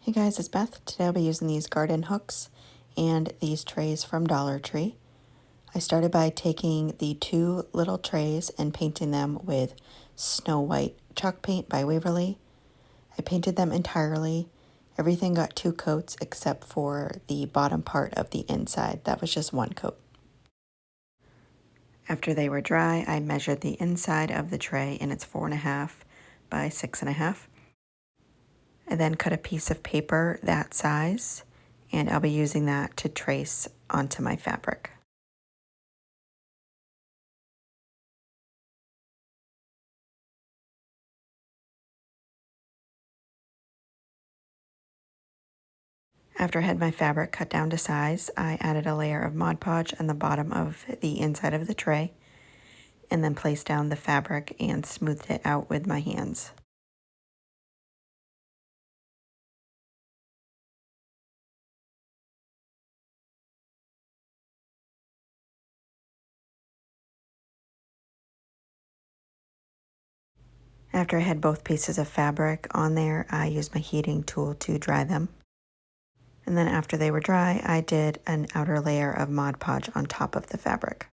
Hey guys, it's Beth. Today I'll be using these garden hooks and these trays from Dollar Tree. I started by taking the two little trays and painting them with Snow White chalk paint by Waverly. I painted them entirely. Everything got 2 coats except for the bottom part of the inside. That was just 1 coat. After they were dry, I measured the inside of the tray and it's 4.5 by 6.5. I then cut a piece of paper that size, and I'll be using that to trace onto my fabric. After I had my fabric cut down to size, I added a layer of Mod Podge on the bottom of the inside of the tray, and then placed down the fabric and smoothed it out with my hands. After I had both pieces of fabric on there, I used my heating tool to dry them. And then after they were dry, I did an outer layer of Mod Podge on top of the fabric.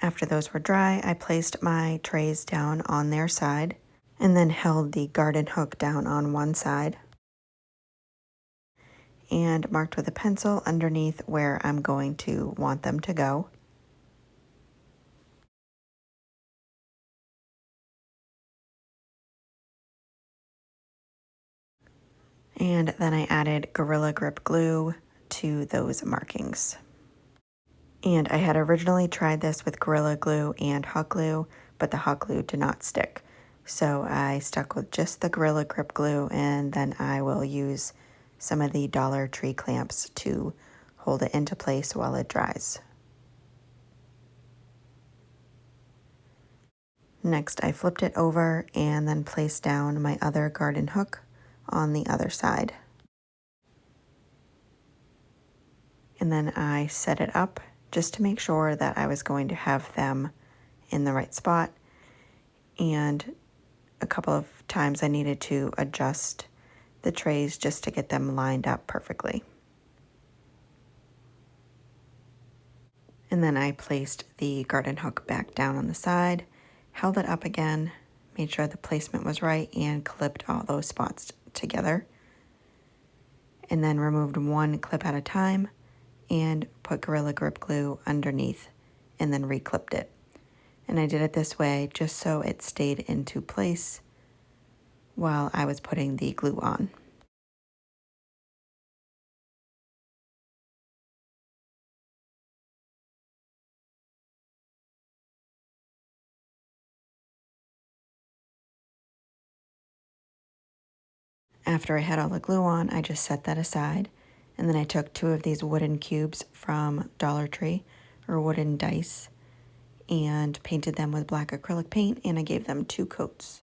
After those were dry, I placed my trays down on their side and then held the garden hook down on one side and marked with a pencil underneath where I'm going to want them to go. And then I added Gorilla Grip glue to those markings. And I had originally tried this with Gorilla Glue and hot glue, but the hot glue did not stick. So I stuck with just the Gorilla Grip glue, and then I will use some of the Dollar Tree clamps to hold it into place while it dries. Next, I flipped it over and then placed down my other garden hook on the other side. And then I set it up just to make sure that I was going to have them in the right spot. And a couple of times I needed to adjust the trays just to get them lined up perfectly. And then I placed the garden hook back down on the side, held it up again, made sure the placement was right, and clipped all those spots together. And then removed one clip at a time and put Gorilla Grip glue underneath and then reclipped it. And I did it this way just so it stayed into place while I was putting the glue on. After I had all the glue on, I just set that aside, and then I took 2 of these wooden cubes from Dollar Tree, or wooden dice, and painted them with black acrylic paint, and I gave them 2 coats.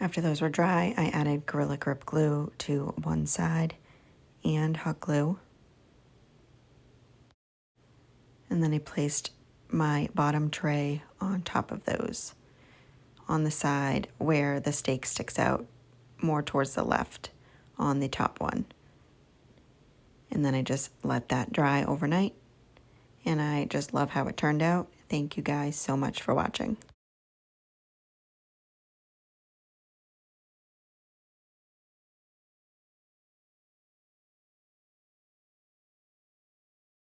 After those were dry, I added Gorilla Grip glue to one side and hot glue. And then I placed my bottom tray on top of those on the side where the stake sticks out more towards the left on the top one. And then I just let that dry overnight, and I just love how it turned out. Thank you guys so much for watching.